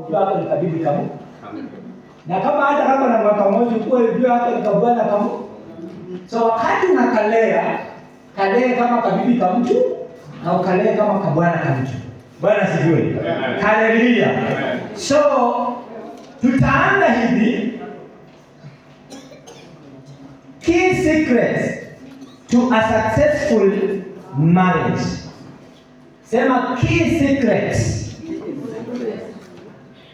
Ujua nikabidi kamu. Na kama hata kama na mwaka mmoja kwa ujua hata nikabwana kamu. So wakati unakalea, kalea kama kabibi kamtu na ukalea kama kabwana kamtu. Bwana sifiwe. Haleluya. So tutaanza hivi. Key secrets to a successful marriage. Sema key secrets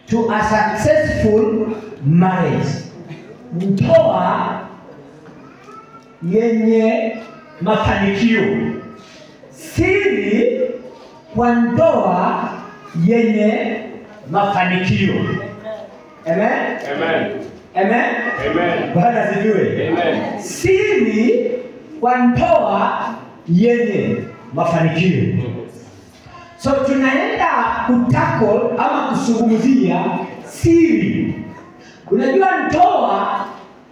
to a successful marriage. Ndoa yenye mafanikio. Siri kwa ndoa yenye mafanikio. Amen? Amen. Amen? Amen. Bwana sifiwe. Amen. Siri kwa ndoa yenye mafanikio. So tunaenda kutackle ama kuzungumzia siri. Unajua ndoa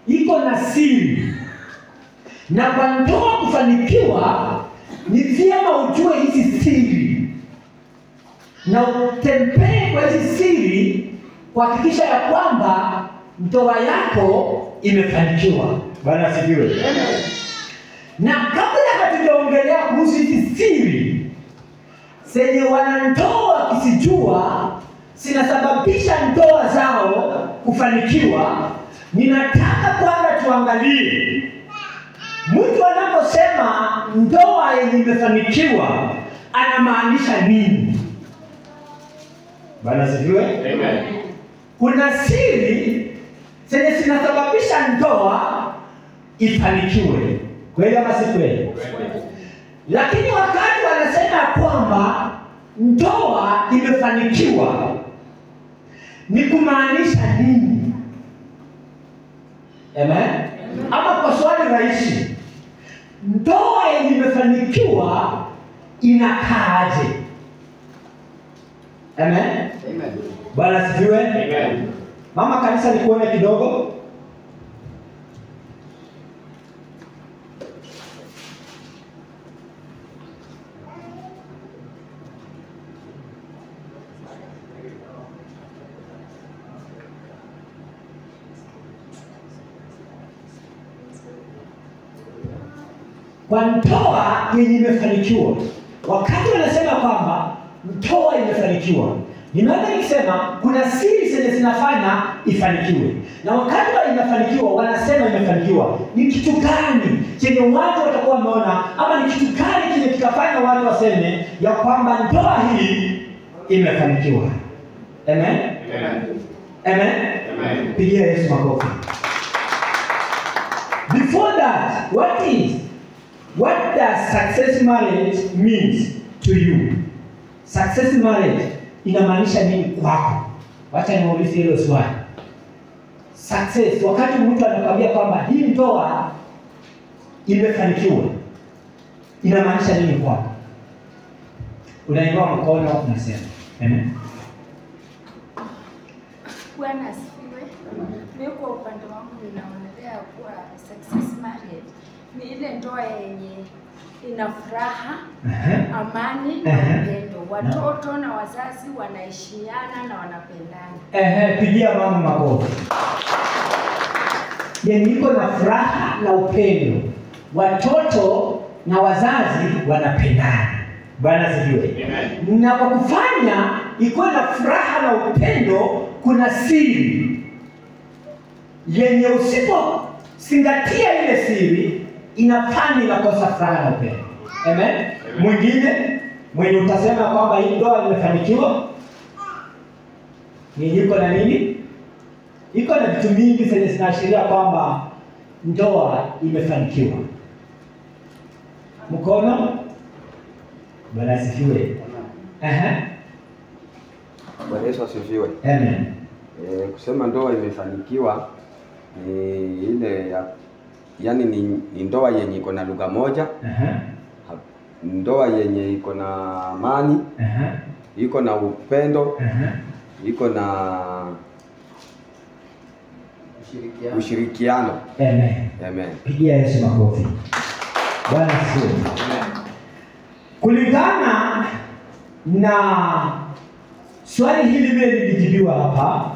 iko na siri. Na kwa ndoa kufanikiwa ni vyema ujue hizi siri. Na utembee kwa hizi siri kuhakikisha ya kwamba ndoa yako imefanikiwa. Bwana asifiwe. Na kabla hatujaongelea kuhusu hizi siri zenye wanandoa kisijua zinasababisha ndoa zao kufanikiwa, ninataka kwanza tuangalie mtu anaposema ndoa yenye imefanikiwa anamaanisha nini. Bwana asifiwe. Amen. Kuna siri zenye zinasababisha ndoa ifanikiwe. Kweli ama si kweli? Lakini wakati wanasema kwamba ndoa imefanikiwa ni kumaanisha nini? Amen? Ama kwa swali rahisi, ndoa yenye imefanikiwa inakaaje? Amen? Amen. Bwana asifiwe. Amen. Mama kanisa nikuone kidogo. Kwa ndoa yenye imefanikiwa, wakati wanasema kwamba ndoa imefanikiwa, nimeanza nikisema kuna siri zenye zinafanya ifanikiwe. Na wakati inafanikiwa wanasema imefanikiwa. Ni kitu gani chenye watu watakuwa wameona, ama ni kitu gani chenye kitafanya watu waseme ya kwamba ndoa hii imefanikiwa? Amen? Amen. Amen? Amen. Pigia Yesu makofi. Before that, what does success marriage means to you? Success marriage inamaanisha nini kwako? Wacha niulize hilo swali. Success, wakati mtu anakuambia kwamba hii ndoa imefanikiwa, inamaanisha nini kwako? Unainua mkono unasema. Amen. Bwana asifiwe. Mimi kwa upande wangu ninaonelea kuwa success marriage ni ile ndoa yenye ina furaha, amani na upendo. Watoto na wazazi wanaheshimiana na wanapendana. Pigia mama makofi. Yenye iko na furaha na upendo. Watoto na wazazi wanapendana. Bwana asifiwe. Amen. Na kwa kufanya iko na furaha na upendo, kuna siri yenye usipozingatia ile siri inafanya inakosa furaha na upendo. Amen. Mwingine mwenye utasema kwamba hii ndoa imefanikiwa ni iko na nini? Iko na vitu mingi zenye zinaashiria kwamba ndoa imefanikiwa. Mkono. Bwana asifiwe. Bwana Yesu asifiwe. Amen. Kusema ndoa imefanikiwa ni ile yani ni ndoa yenye iko na lugha moja. Ndoa yenye iko na amani. Iko na upendo. Iko na ushirikiano. Amen. Amen. Pigia Yesu makofi. Bwana asifiwe. Kulingana na Swali hili vile lilijibiwa hapa,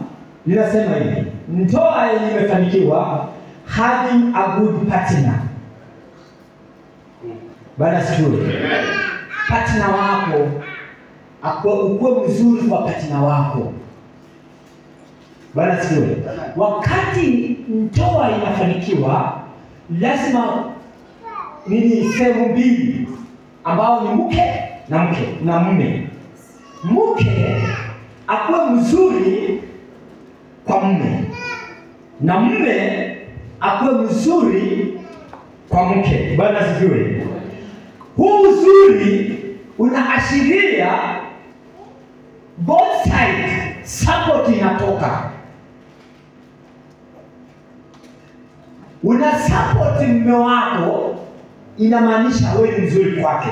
linasema hivi: ndoa yenye imefanikiwa, having a good partner. Bwana sikiwe. Partner wako ukuwe mzuri kwa partner wako. Bwana sikiwe. Wakati ndoa inafanikiwa, lazima sehemu mbili ambao ni mke na mume. Mke akuwe mzuri kwa mume na mume akuwe mzuri kwa mke. Bwana sikiwe. Huu uzuri unaashiria both sides support inatoka. Una support mume wako, inamaanisha wewe ni mzuri kwake.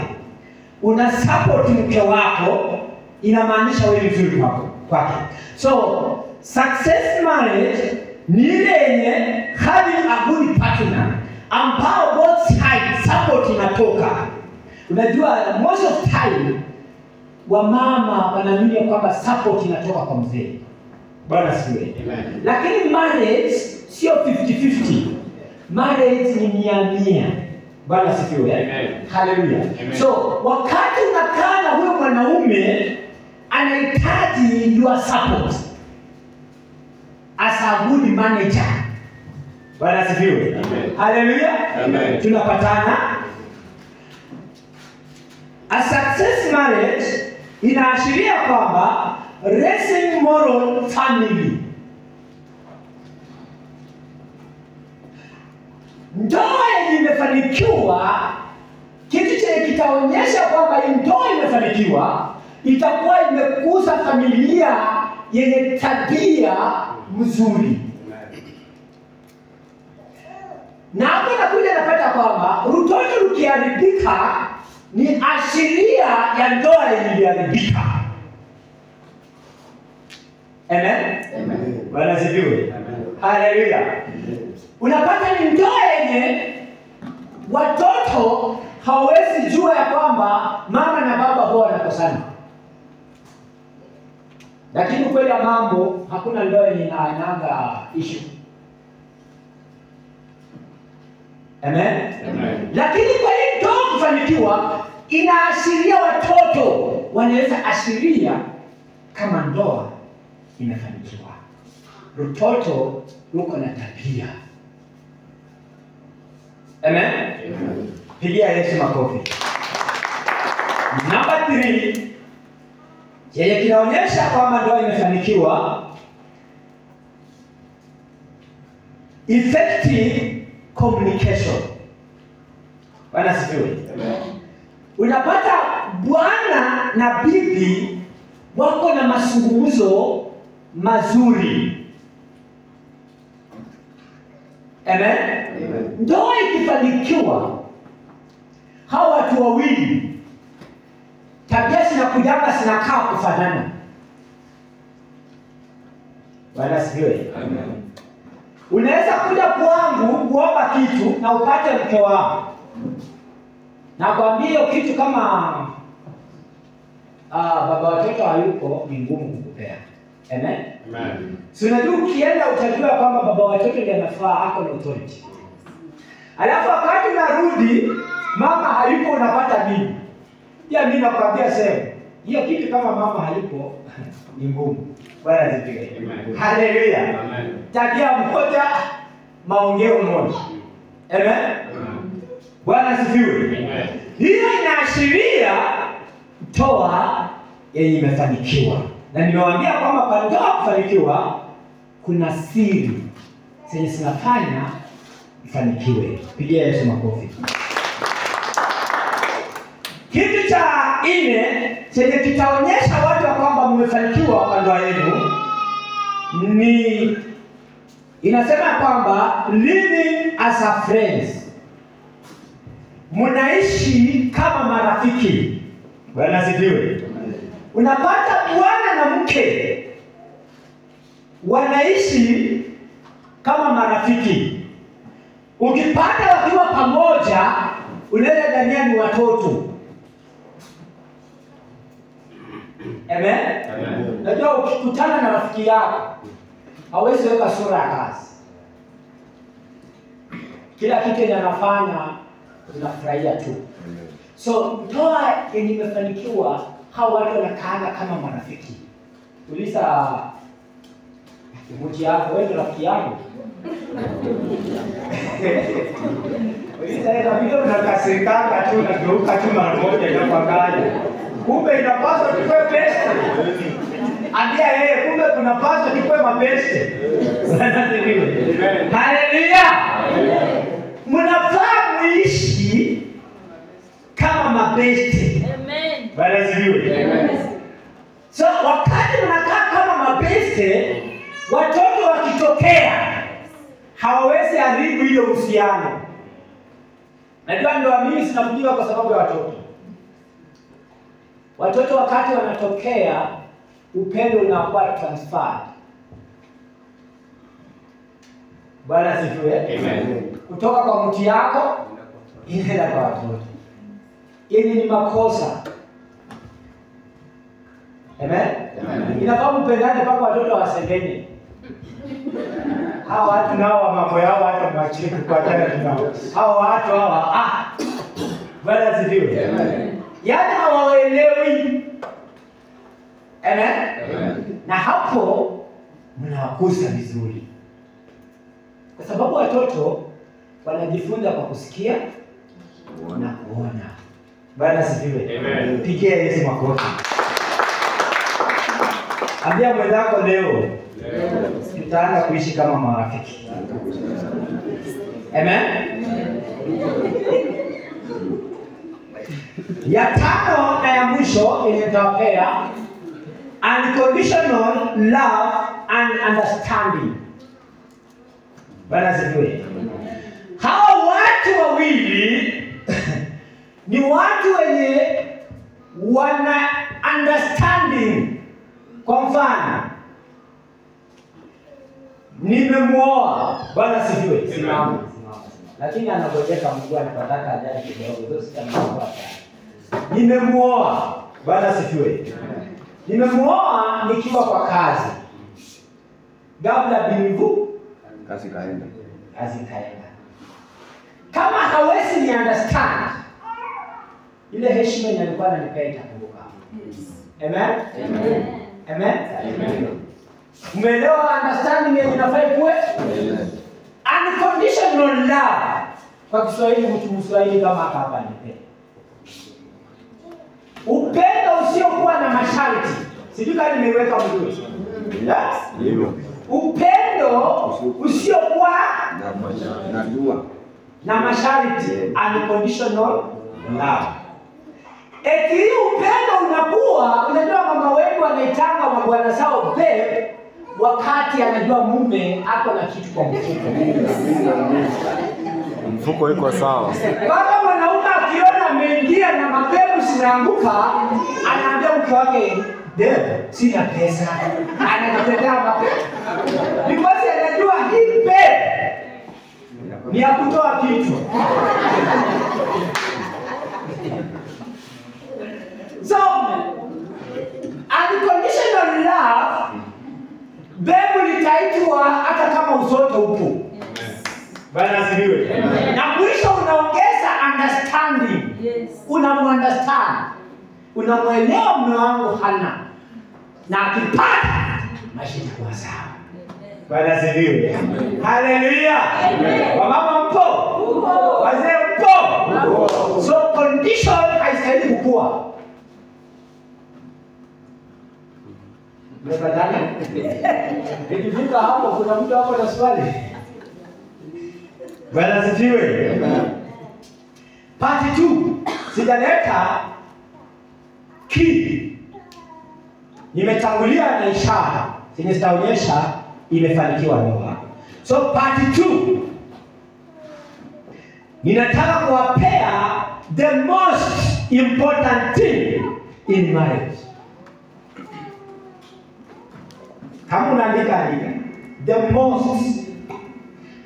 Una support mke wako, inamaanisha wewe ni mzuri kwake. So success marriage ni ile yenye having a good partner ambao both sides support inatoka. Unajua most of time wamama wanaamini kwamba support inatoka kwa mzee. Bwana siwe. Lakini marriage sio 50-50. Marriage ni 100-100. Bwana sifiwe. Haleluya. So wakati unakaa na huyo mwanaume, anahitaji your support as a good manager. Bwana sifiwe. Haleluya. Tunapatana. A success marriage inaashiria kwamba raising moral family. Ndoa yenye imefanikiwa, kitu chenye kitaonyesha kwamba ndoa imefanikiwa, itakuwa imekuza familia yenye tabia mzuri. Na hapo nakuja napata kwamba mtoto ukiharibika ni ashiria ya ndoa yenye iliharibika. Amen. Bwana sifiwe. Haleluya. Unapata ni ndoa yenye watoto hawezi jua ya kwamba mama na baba huwa wanakosana. Lakini kweli ya mambo, hakuna ndoa yenye inaanga issue. Amen. Lakini kwa hii ndoa kufanikiwa, inaashiria watoto wanaweza ashiria kama ndoa imefanikiwa. Mtoto uko na tabia. Amen. Pigia Yesu makofi. Namba 3, yeye kinaonyesha kwamba ndoa imefanikiwa, effective communication. Bwana sifiwe. Unapata bwana na bibi wako na mazungumzo mazuri. Amen. Ndoa ikifanikiwa, hawa watu wawili tabia zinakujanga zinakaa kufanana. Bwana sifiwe. Amen. Unaweza kuja kwangu kuomba kitu na upate mke wangu, na kwambia hiyo kitu kama baba watoto hayuko, ni ngumu kukupea. Amen. So unajua ukienda utajua kwamba baba watoto ndiye anafaa, ako na authority. Alafu wakati unarudi mama hayupo, unapata mimi. Pia mimi nakwambia sema, hiyo kitu kama mama hayupo ni ngumu. Bwana asifiwe. Haleluya. Amen. Tabia moja, maongeo moja. Amen. Bwana asifiwe. Amen. Hiyo inaashiria ndoa yenye imefanikiwa. Na nimewaambia kwamba kwa ndoa kufanikiwa kuna siri zenye zinafanya ifanikiwe. Pigia Yesu makofi. Kitu cha 4 chenye kitaonyesha watu kwamba mmefanikiwa kwa ndoa yenu ni inasema kwamba living as a friends. Mnaishi kama marafiki. Bwana asifiwe. Unapata bwana na mke wanaishi kama marafiki. Ukipata wakiwa pamoja, unaweza dhania ni watoto. Amen. Najua ukikutana na rafiki yako hawezi weka sura ya kazi. Kila kitu yenye anafanya unafurahia tu. So ndoa yenye imefanikiwa, hao watu wanakaanga kama marafiki. Uliza mtu yako, wewe rafiki yangu. Uliza ina video unakasirika tu na geuka tu mara moja inapangaje. Kumbe inapaswa tuwe best. Ambia yeye kumbe kunapaswa tuwe mabeste. Haleluya. Mnafaa muishi kama mabeste. Amen. Bwana asifiwe. Amen. So wakati mnakaa kama mabeste, watoto wakitokea hawawezi haribu ile uhusiano. Najua ndoa mimi sinafujiwa kwa sababu ya watoto. Watoto wakati wanatokea, upendo unakuwa transferred. Bwana asifiwe. Amen. Kutoka kwa mtu yako inaenda kwa watoto. Yenye ni makosa. Amen. Inafaa mpendane mpaka watoto wasengene. Hawa watu nao mambo yao hata mwachike kwa tena tunao. Hawa watu hawa Bwana asifiwe. Amen. Yaani hawaelewi. Amen. Amen. Na hapo mnawakuza vizuri. Kwa sababu watoto wanajifunza kwa kusikia na kuona. Bwana asifiwe. Amen. Pigia Yesu makofi. Ambia mwenzako leo tutaanza kuishi kama marafiki. Amen. Ya tano na ya mwisho inatokea unconditional love and understanding. Bwana asifiwe. Hao watu wawili ni watu wenye wana understanding. Kwa mfano, nimemuoa. Bwana asifiwe. Simama. Lakini anagojeka Mungu anataka ajaje kidogo, ndio sitamwona. Nimemuoa. Bwana asifiwe. Nimemuoa nikiwa kwa kazi. Ghafla bingu Kazi kaenda. Kama hawezi ni understand, ile heshima inalikuwa ananipea itakumbuka. Amen. Amen. Amen. Amen. Umeelewa understanding yenye inafaa kuwe? Unconditional love. Kwa Kiswahili mtu Mswahili kama hapa nipe. Upendo usiokuwa na masharti. Sijui kama nimeweka mzuri. Yes. Hivyo. Upendo usiokuwa Na dua. na masharti, unconditional love. Eti upendo unakuwa, unajua mama wetu wanaitanga mabwana zao babe, wakati anajua mume ako na kitu kwa mfuko. Mfuko iko sawa. Kama mwanaume akiona ameingia na mapepo zinaanguka, anaambia mke wake, "Babe, sina pesa." Anamtetea mapepo. Because anajua hii babe ni ya kutoa kitu. So, unconditional love, babe litaitwa hata kama usoto upo. Bwana asifiwe. Na mwisho unaongeza understanding. Yes. Unamuunderstand. Unamuelewa mume wangu hana. Na akipata maisha yatakuwa sawa. Bwana asifiwe. Haleluya. Wamama mpo? Wazee mpo? So condition haistahili kukua. Mmepatana? Ikifika hapo kuna mtu hapo na swali. Bwana asifiwe. Part 2. Sijaleta key. Nimetangulia na ishara zenye zitaonyesha imefanikiwa ndoa. So part 2. Ninataka kuwapea the most important thing in marriage. Kama unaandika andika. The most.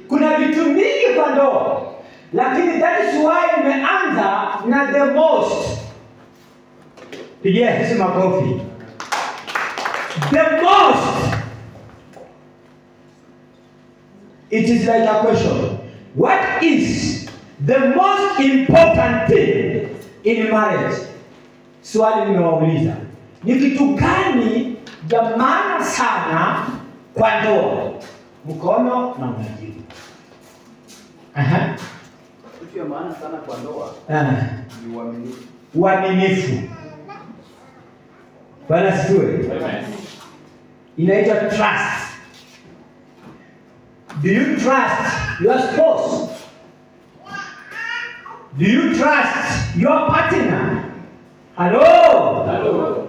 Kuna vitu mingi kwa ndoa, lakini that is why nimeanza na the most. Pigia Yesu makofi. The most, it is like a question. What is the most important thing in marriage? Swali nimewauliza. Ni kitu gani cha maana sana kwa ndoa? Mkono na mnajibu. Kitu ya maana sana kwa ndoa ni uaminifu. Uaminifu. Bwana sifiwe. Amen. Inaitwa trust. Do you trust your spouse? Do you trust your partner? Hello? Hello.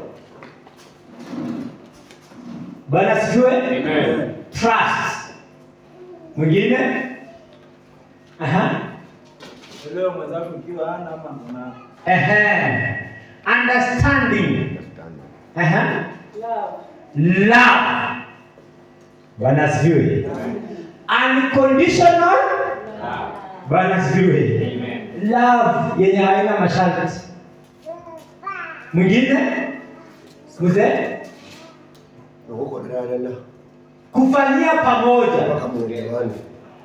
Bwana sifiwe. Amen. Trust. Mwingine? Leo mwenzako ukiwa hana ama una Understanding. Love. Love. Bwana sifiwe. Unconditional. Bwana sifiwe. Amen. Love yenye haina masharti. Mwingine? Mzee? Kufanyia pamoja.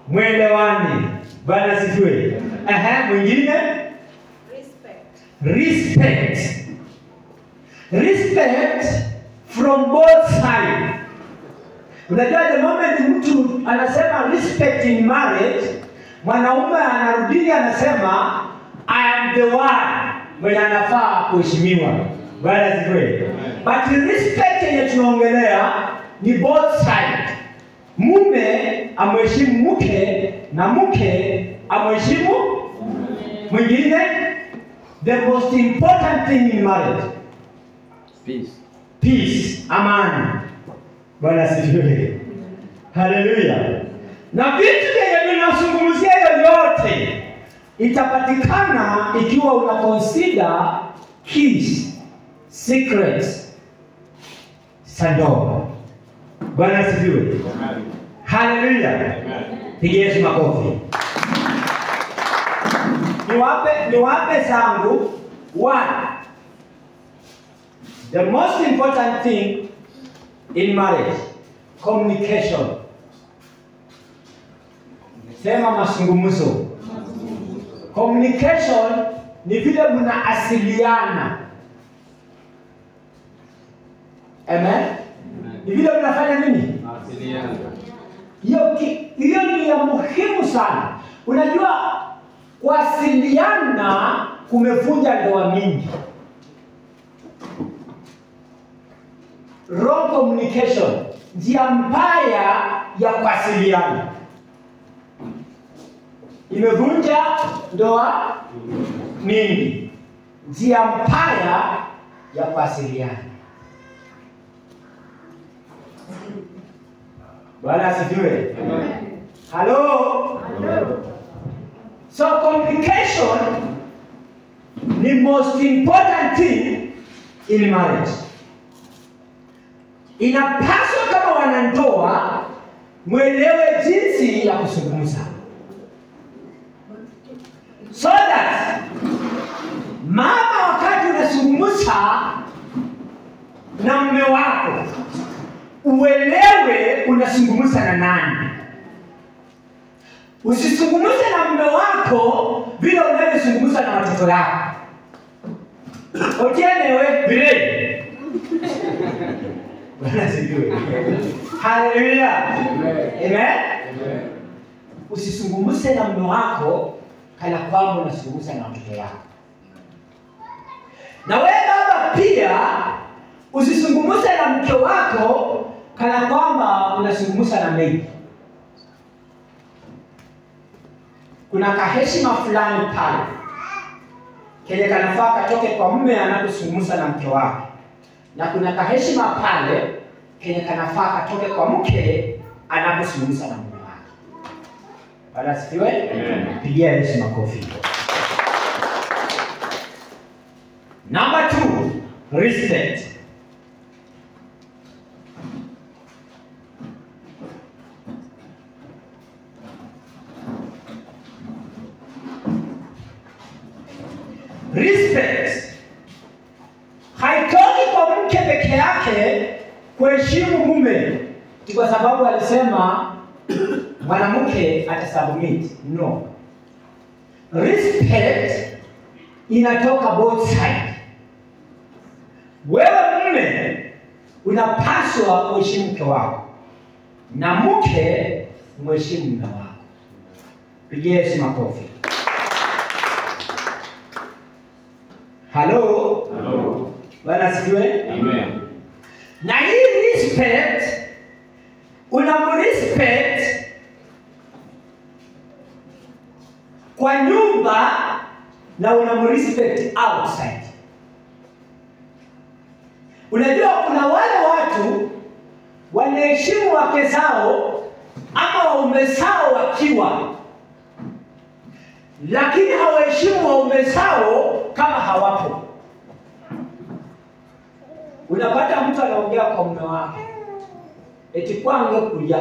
Mwelewane. Bwana sifiwe. Mwingine? Respect. Respect from both sides. Unajua the moment mtu anasema respect in marriage, mwanaume anarudi anasema I am the one mwenye anafaa kuheshimiwa. Bwana sifiwe. But respect yenye tunaongelea ni both sides. Mume amheshimu mke na mke amheshimu mwingine. The most important thing in marriage, peace, amani. Bwana sifiwe. Haleluya. Na vitu vyenye vinazungumzia yoyote itapatikana ikiwa una consider keys, secrets, sandoa. Bwana sifiwe. Haleluya. Pigia Yesu makofi. Niwape zangu. One, the most important thing in marriage, communication. Sema mazungumzo. Communication ni vile mnaasiliana. Amen. Ni vile mnafanya nini? Asiliana. Hiyo ni ya muhimu sana. Unajua kuasiliana kumevunja ndoa mingi. Wrong communication, njia mbaya ya kuasiliana imevunja ndoa mingi. Njia mbaya ya kuasiliana. Bwana asifiwe. Hello? So communication the most important thing in marriage. Inapaswa kama wanandoa mwelewe jinsi ya kuzungumza, so that mama wakati unazungumza na mume wako uelewe unazungumza na nani. Usizungumze na mume wako vile unavyozungumza na watoto wako. Ojenewe vile. Bwana sifiwe. Haleluya. Amen. Usizungumze na mume wako kana kwamba unazungumza na watoto wako. Na wewe baba pia usizungumze na mke wako kana kwamba unazungumza na maid. Kuna kaheshima fulani pale kile kanafaa katoke kwa mume anapozungumza na mke wake, na kuna kaheshima pale kile kanafaa katoke kwa mke anapozungumza na mume wake. Bwana asifiwe. Pigia Yesu makofi. Number 2, respect. Respect haitoki kwa mke peke yake sababu alisema mwanamke atasubmit. No. Respect inatoka both side. Wewe mume unapaswa kuheshimu mke wako na mke mheshimu mume wako. Pigie Yesu makofi. Hello. Hello. Bwana asifiwe. Amen. Na hii respect, unamrespect kwa nyumba na unamrespect outside. Unajua kuna wale watu wanaheshimu wake zao ama waume zao wakiwa, lakini hawaheshimu waume zao kama hawapo. Unapata mtu anaongea kwa mume wake, eti kwangu kulia.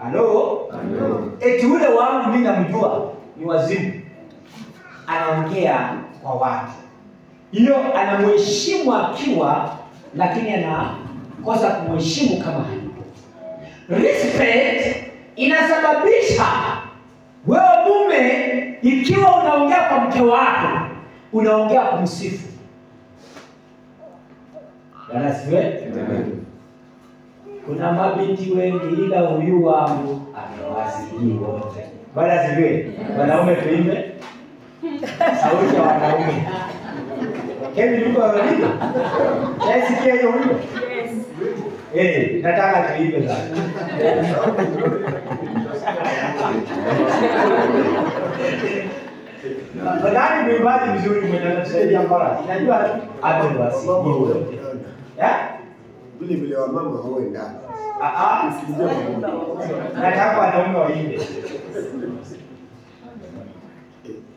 Halo? Eti ule wangu mimi namjua ni wazimu. Anaongea kwa watu. Hiyo anamheshimu akiwa, lakini anakosa kumheshimu kama hayupo. Respect inasababisha wewe mume, ikiwa unaongea kwa mke wako, unaongea kumsifu. Yanasiwe? Kuna mabinti wengi ila huyu wangu amewazidi wote. Bwana asifiwe. Wanaume tuimbe. Sauti ya wanaume. Hebu yuko wapi? Sikia hiyo wimbo. Yes. Nataka tuimbe sasa. Badani mwimbaji mzuri mwenye anasaidia mbara. Unajua amewazidi wote. Vile wa mama hao ndani. Nataka wanaume waimbe.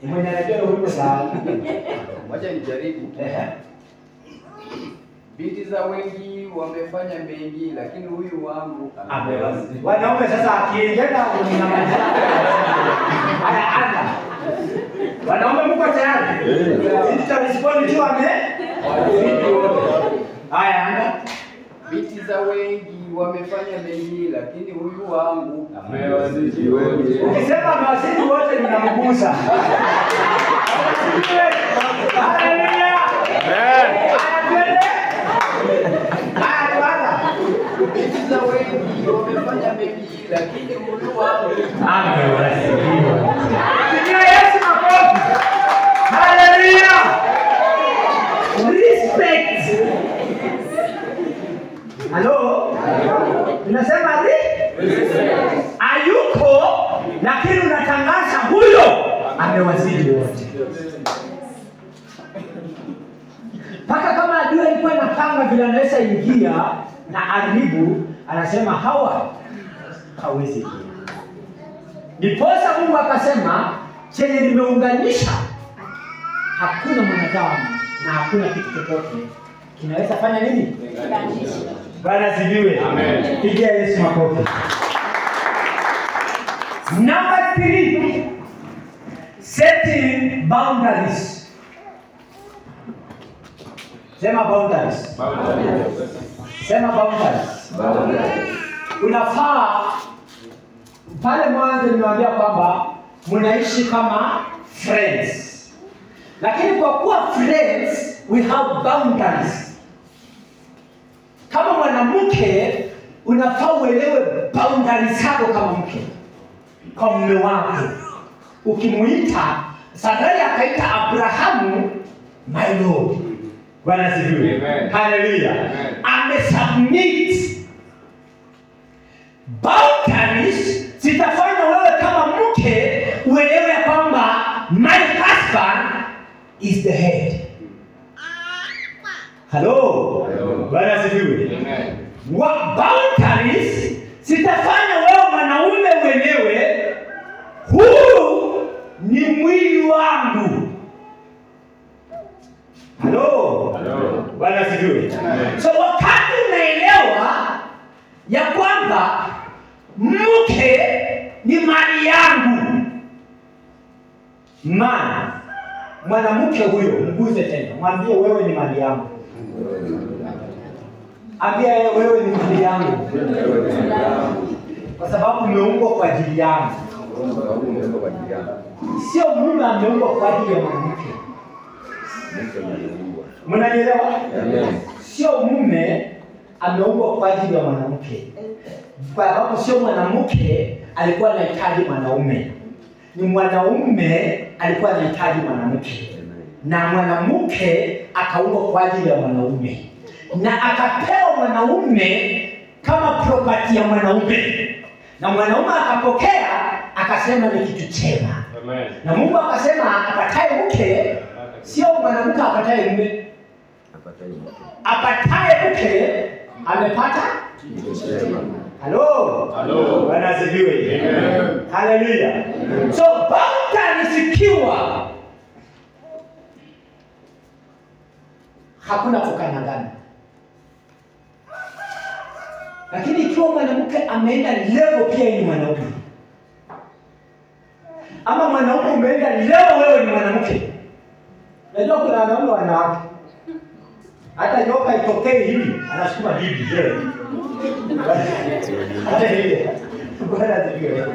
Mwenye anajua wimbo sawa. Wacha nijaribu. Binti za wengi wamefanya mengi, lakini huyu wangu amewazidi. Wanaume sasa akiingia unamaliza. Haya anda. Wanaume mko tayari? Tutarespond tu wazidi wote. Haya anda. Binti za wengi wamefanya mengi, lakini huyu wangu Amewazidi wengi. Ukisema amewazidi wote ninamgusa. Haleluya. Amen. binti za wengi wamefanya mengi, lakini huyu wangu Amewazidi. Pigia Yesu makofi. Haleluya. Respect. Hello? Unasema hayuko, lakini unatangaza huyo amewazidi wote. Paka kama adui alikuwa anapanga vile anaweza ingia na aribu, anasema hawa hawezi ingia. Ndiposa Mungu akasema chenye nimeunganisha hakuna mwanadamu na hakuna kitu chochote kinaweza fanya nini? Bwana asifiwe. Amen. Pigia Yesu makofi. Number 3, setting boundaries. Sema boundaries. Sema boundaries. Unafaa pale mwanzo nimewaambia kwamba mnaishi kama friends. Lakini kwa kuwa friends, we have boundaries. Kama mwanamke unafaa uelewe boundaries zako kama mke. Kwa mume wako. Ukimuita, Sarai akaita Abrahamu my Lord. Bwana asifiwe. Haleluya. Amesubmit. Boundaries zitafanya wewe kama mke uelewe kwamba my husband is the head. Hello. Bwana asifiwe. Boundaries zitafanya wewe mwanaume uelewe huu ni mwili wangu. Hello. Bwana asifiwe. So wakati unaelewa ya kwamba mke ni mali yangu, mwanamke huyo mguze tena, mwambie wewe ni mali yangu. Ambia yeye wewe ni mali yangu. Kwa sababu umeumbwa kwa ajili yangu. Sio mume ameumbwa kwa ajili ya mwanamke. Mnanielewa? Sio mume ameumbwa kwa ajili ya mwanamke. Kwa sababu sio mwanamke alikuwa anahitaji mwanaume. Ni mwanaume alikuwa anahitaji mwanamke. Na mwanamke akaumbwa kwa ajili ya mwanaume. Na akapewa mwanaume kama property ya mwanaume. Na mwanaume akapokea akasema ni kitu chema. Na Mungu akasema apataye mke sio mwanamke apataye mume. Apataye mke amepata kitu chema. Halo. Bwana asifiwe. Amen. Haleluya. So bauta nisikiwa. Hakuna kukanyagana. Lakini ikiwa mwanamke ameenda level pia ni mwanaume. Ama mwanaume umeenda level wewe ni mwanamke. Najua kuna wanaume wanawake. Hata nyoka itokee hivi anasukuma bibi yeye. Hata hivi. Bwana asifiwe.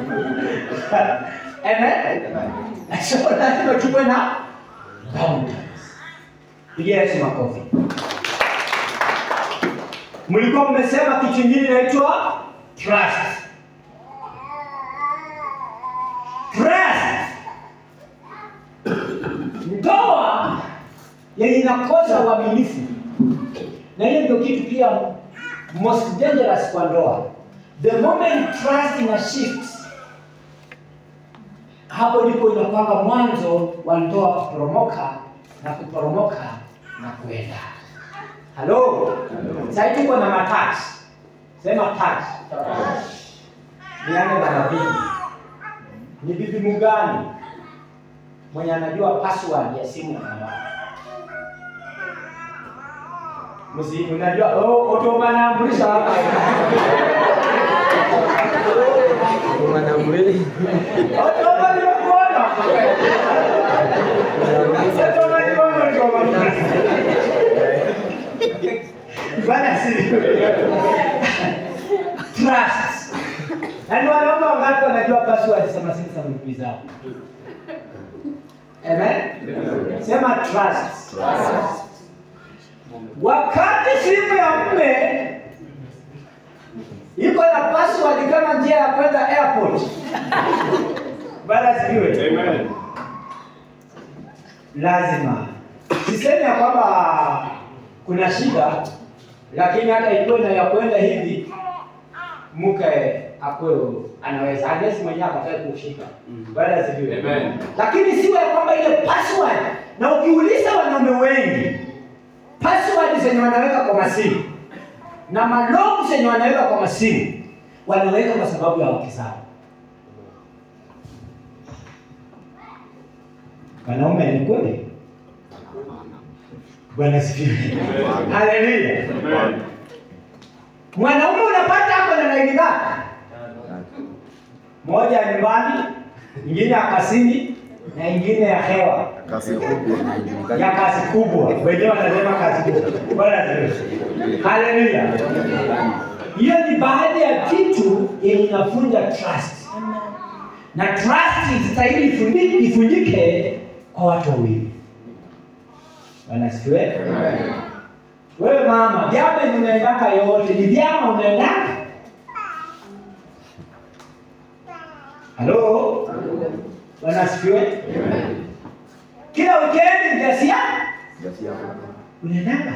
Amen. So lazima tuwe na boundaries. Pigia Yesu makofi. Mlikuwa mmesema kitu kingine inaitwa trust. Trust. Ndoa yenye inakosa uaminifu. Na hiyo ndio kitu pia most dangerous kwa ndoa. The moment trust ina shift, hapo ndipo inapanga mwanzo wa ndoa kuporomoka na kuenda. Halo? Sasa tuko na matouch. Sema touch. Niane na bibi. Ni bibi mgani mwenye anajua password ya simu ya mama? Msimu unajua otomana ambulisha hapa. Otomana ambulisha. Otomana ni kuona. Otomana ni kuona. Bwana sisi. Trust. Yaani wanaume wangapi wanajua password sema sisi za mpizi zao? Amen. Sema trust. Wakati simu ya mume iko na password kama njia ya kwenda airport. Bwana sifiwe. Amen. Lazima. Sisemi ya kwamba kuna shida, lakini hata ikiwa na ya kwenda hivi mke akweo anaweza hadi mwenyewe akataka kushika. Bwana sifiwe. Amen. Lakini siwe kwamba ile password, na ukiuliza wanaume wengi password zenye wanaweka kwa masimu na malogo zenye wanaweka kwa masimu wanaweka kwa sababu ya wake zao. Wanaume ni kweli? Bwana sifiwe. Haleluya. Mwanaume unapata hapo na laini ngapi? Moja ya nyumbani, nyingine ya kasini na nyingine ya hewa. Kasi kubwa. Ya kasi kubwa. Wenyewe wanasema kasi kubwa. Bwana sifiwe. Haleluya. Hiyo ni baadhi ya vitu yenye inafunja trust. Na trust inastahili ifundike kwa watu wawili. Bwana sifiwe. Wewe mama, vyama unaendaka yote, ni vyama unaendaka? Halo? Bwana sifiwe. Kila weekend ngasia? Unaendaka?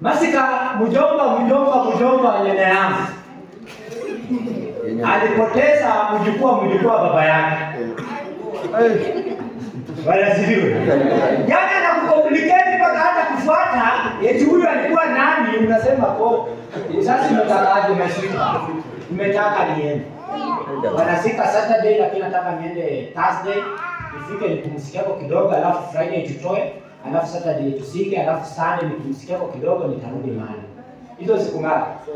Masika mjomba nyanya yangu. Alipoteza mjukuu wa baba yake. Bwana sifiwe. Yaani anakucomplicate mpaka hata kufuata eti huyu alikuwa nani, unasema kwa sasa nimetakaje mashirika. Nimetaka niende. Wanasika Saturday lakini nataka niende Thursday. Nifike nipumzike hapo kidogo, alafu Friday tutoe, alafu Saturday tusike, alafu Sunday nipumzike hapo kidogo nitarudi mahali. Hizo siku ngapi?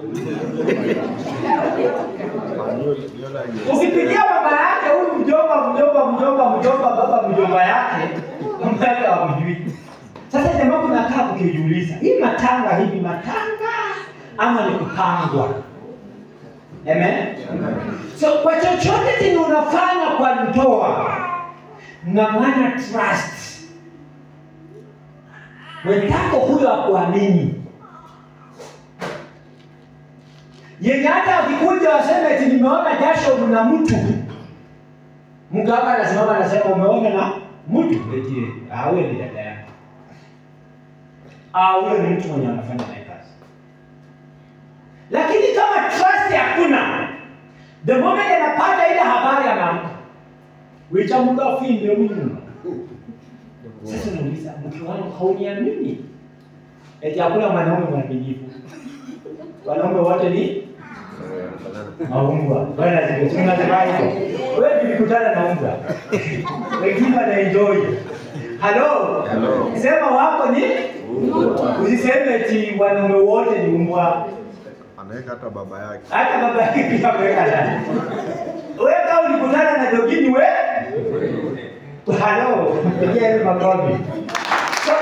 Ukipigia baba yake huyu mjomba baba mjomba yake, mbona hawajui? Sasa jamaa kunakaa kukijiuliza, hii matanga hivi matanga ama ni kupangwa? Amen. So kwa chochote chenye unafanya kwa ndoa, na maana trust. Wenzako huyo akuamini. Yenye hata akikuja waseme eti nimeona jasho na mtu. Mganga anasimama anasema umeona na mtu eti awe ni dada yako. Huyo ni mtu mwenye anafanya naye kazi. Lakini kama trust hakuna, the moment anapata ile habari anaamka. Wicha muda finde mimi. Sasa nauliza, mke wangu hauniamini? Eti hakuna mwanaume mwaminifu. Wanaume wote ni maumbwa. Bwana zimechunga zibaya. Wewe tulikutana na umbwa. Wengine wana enjoy. Hello. Hello. Sema wako ni usiseme eti wanaume wote ni umbwa. Anaweka hata baba yake. Hata baba yake pia ameweka ndani. Wewe kama ulikutana na dogini wewe? Hello. Pigia ile makofi. So,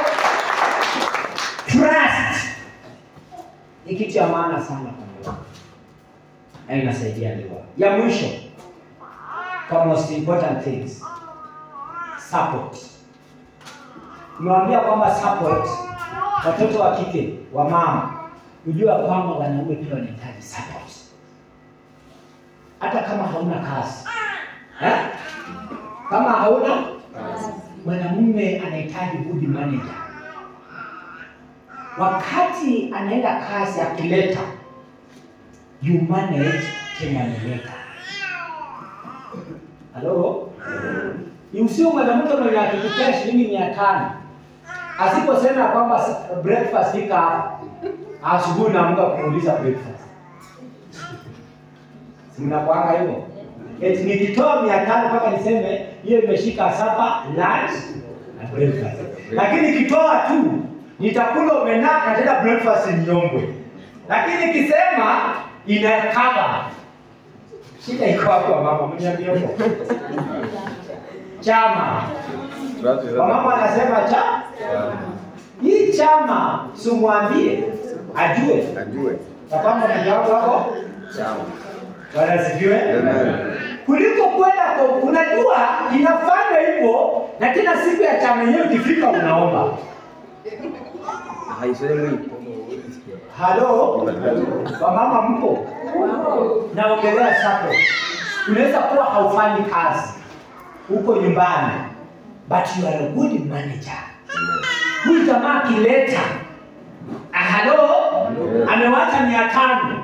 trust ni kitu ya maana sana kwa ndoa. Na inasaidia ndoa. Ya mwisho, kwa most important things, support. Nimewambia kwamba support, watoto wa kike, wa mama, ujua kwamba wanaume pia wanahitaji support. Hata kama hauna kazi. Kama hauna mwanamume anahitaji good manager. Wakati anaenda kazi akileta, you manage kimaneleka. Hello? Usio mwanamke mwenye akikupea shilingi 500. Asiposema kwamba breakfast ika hapa. Asubuhi naamka kuuliza breakfast. Mnakuanga hivyo? Eti nikitoa 500 mpaka niseme hiyo imeshika sapa lunch na breakfast. Lakini nikitoa tu nitakula omena na tena breakfast niongwe. Lakini nikisema inakaba. Shida iko hapo mama, mniambie huko. Chama. Mama anasema hii chama simwambie ajue. Tapanga na jambo hapo. Chama. Bwana sifiwe. Kuliko kwenda kwa unajua inafanya hivyo na tena siku ya chama yenyewe ikifika unaomba. Haisemi. Hello. Kwa mama mko? Naongelea support. Unaweza kuwa haufanyi kazi huko nyumbani, but you are a good manager. Huyu jamaa kileta, hello, amewacha 500,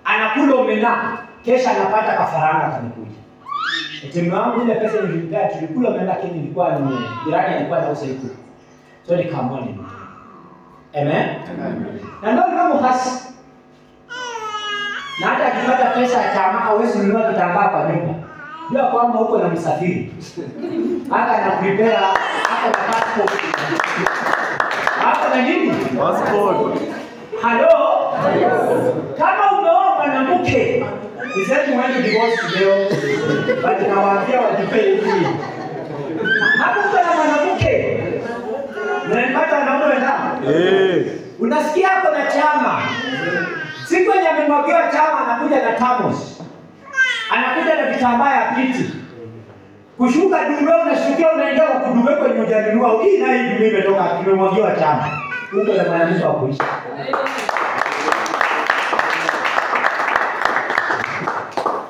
anakula omena, kesha anapata kafaranga kanikuja. Eti wangu ile pesa nilipea tulikula omena, lakini nilikuwa jirani alikuwa anauza iko. So nikamwona ni. Amen. Na ndio kama hasi. Na hata akipata pesa ya chama hawezi kununua kitambaa kwa nyumba. Jua kwamba huko na msafiri. Hata na prepare hata na passport. Hata na nini? Passport. Hello? Kama umeoa mwanamke, isemi wewe divorce leo. Bali nawaambia wajipe hivi. Hapo kuna mwanamke. Unapata wanaume wenzao? Unasikia hapo na chama. Siku yenye amemwagiwa chama anakuja na tamos. Anakuja na vitambaa ya piti. Kushuka dume unashukia unaingia kwa kudume kwenye ujanunua. Hii na hii dume imetoka kimemwagiwa chama. Huko na mwanamke wa kuishi.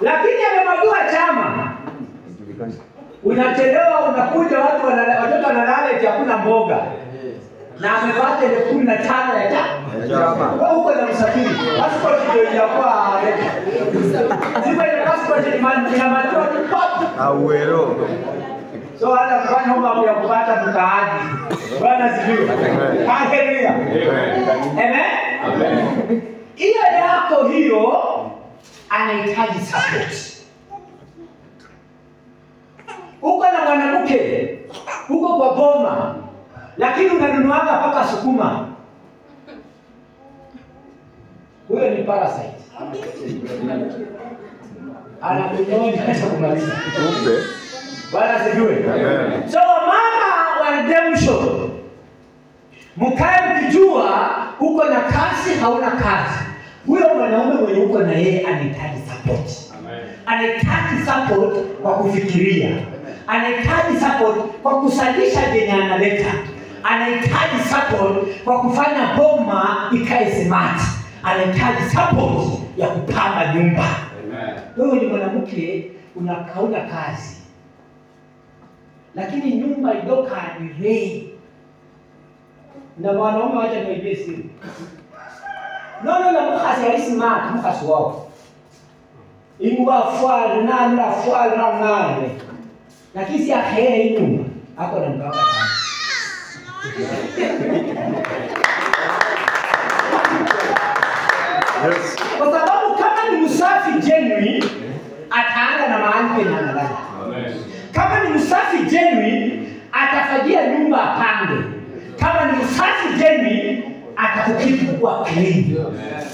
Lakini amemwagiwa chama. Unachelewa unakuja watu watoto wanalala eti hakuna mboga. Na amepata 15 ya chama. Wewe uko na msafiri. Passport ndio inakuwa sima ile passport inamaliza tu Auero. so hata kufanya mambo ya kupata mkaaji. Bwana sifiwe. Haleluya. Amen. Hiyo yako hiyo anahitaji support. Uko na mwanamke uko kwa boma lakini unanunuanga mpaka sukuma. Huyo ni parasite. Anakunyonya hata kumaliza. Bwana sifiwe. So mama wa redemption, Mkae mkijua uko na kazi hauna kazi. Huyo mwanaume mwenye uko na yeye anahitaji support. Amen. Anahitaji support kwa kufikiria. Anahitaji support kwa kusalisha jenye analeta. Anahitaji support kwa kufanya boma ikae smart. Anahitaji support ya kupamba nyumba. Amen. Wewe ni mwanamke unakauna kazi, lakini nyumba idoka ni rei. Na mwanaume wacha niwaambie siri. Nono na mukasi ya smart, mukasi wao. Ingwa fual na fual ngale. Lakini si ahe nyumba, hapo na mbaka. Yes. Kwa sababu kama ni msafi genuine, ataanza na mahali penye analala. Amen. Kama ni msafi genuine, atafajia nyumba apange. Kama ni msafi genuine, atakukipu kwa clean. Amen.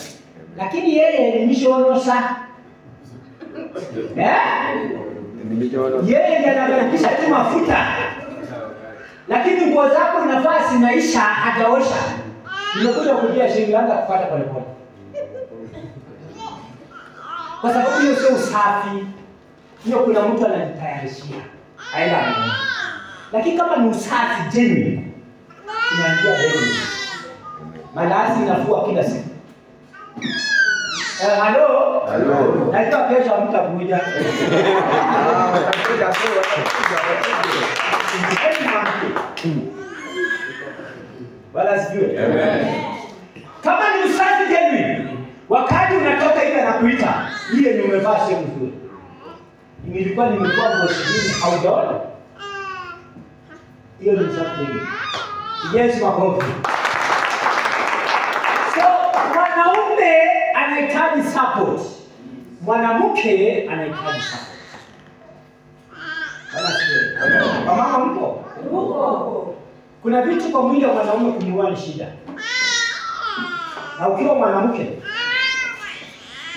Lakini yeye ni mishonosa. Yeye ndiye anabadilisha tu mafuta. Lakini nguo zako unavaa zinaisha hajaosha. Nimekuja kujia shilingi yangu kupata pole pole. Kwa sababu hiyo sio usafi. Hiyo kuna mtu anajitayarishia. Haina maana. Lakini kama ni usafi genuine, inaangia genuine. Malazi inafua kila siku. Hello? Hello. Naitwa kesho mtakuja. Wala sijui. Amen. Kama ni usafi genuine, wakati unatoka ile anakuita, ile ni umevaa sio nzuri. Nilikuwa nimekuwa mgoshini au dola. Hiyo ni usafi genuine. Yes, makofi. So, mwanaume anahitaji support. Mwanamke anahitaji support. Wala sio. Mama mko? Uko. Kuna vitu kwa mwili wa mwanaume kununua ni shida. Na ukiwa mwanamke,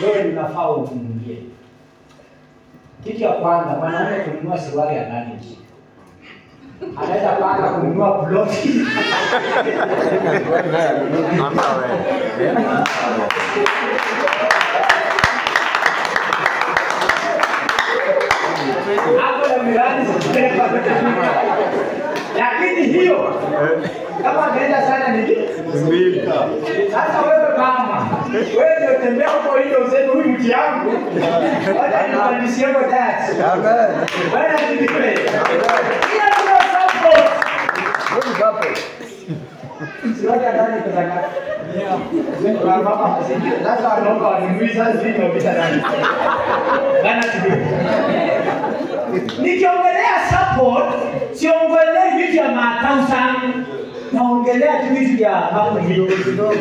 wewe unafaa uvumilie. Kitu ya kwanza, mwanaume kununua suruali ya ndani nje. Anaweza panga kununua ploti. Hapo na miradi lakini hiyo kama anaenda sana ni mbili. Sasa wewe mama, wewe ndio tembea huko hiyo useme huyu mti yangu. Wacha nipandishie kwa tax. Amen. Bwana ndiye. Ila kuna support. Wewe hapo. Sio ndani kwa ndani. Yeah. Wewe mama asije. Sasa anaomba wanimuiza zini wapita ndani. Bwana ndiye. Nikiongelea support, siongelea vitu ya matausa, naongelea vitu vya mambo kidogo.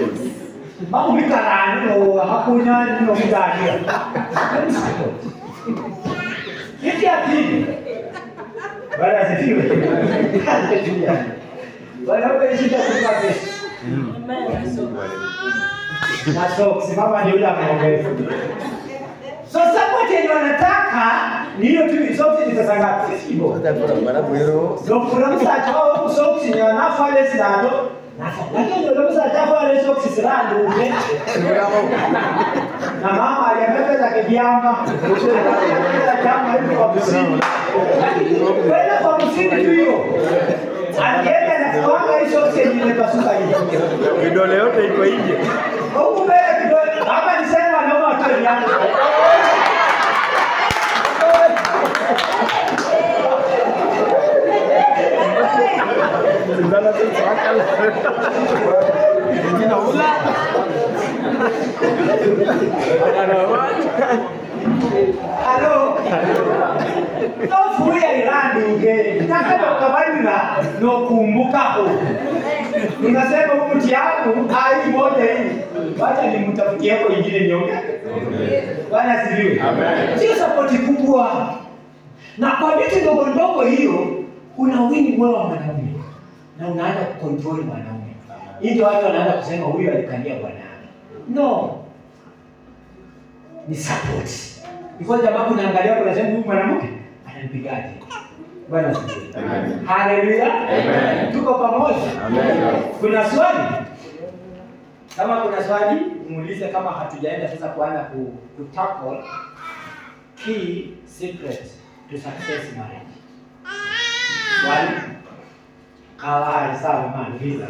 Mambo mikarani no hakuna no mdadia. Kitu ya pili. Bwana sifiwe. Bwana wewe shida kwa pesa. Na socks mama ndio yule anaongea. So support yenye wanataka ni hiyo tu socks ni pesa ngapi? Sio. Ndio kuna msacha wao socks ni anafale sinato. Lakini ndio msacha wale socks sirando uje. Na mama aliyebeba za kibiamba. Kama hiyo kwa msingi. Lakini wewe kwa msingi tu hiyo. Alienda na kuanga hizo socks yenye pasuka hiyo. Vidole yote iko nje. Huko mbele vidole hapa ni sema wanaona watu yangu. Ndana sakal. Ingine ula. Hello. Tofuya irani unge. Nataka kukabaina no kumbuka hapo. Ninasema mti yangu hai moja hii. Wacha nimtafutie hapo ingine nyonge. Bwana sifiwe. Amen. Sio support kubwa. Na kwa vitu ndogo ndogo hiyo unawini moyo wa mwanaume. Na unaanza kucontrol mwanaume. Ndio watu wanaanza kusema huyu alikalia bwana yake. No. Ni support. Iko jamaa kunaangalia kuna sema huyu mwanamke ananipigaje. Bwana asifiwe. Amen. Haleluya. Amen. Tuko pamoja. Amen. Kuna swali? Kama kuna swali, muulize kama hatujaenda sasa kuanza tackle key secret to success marriage. Swali? Sawa, maliza.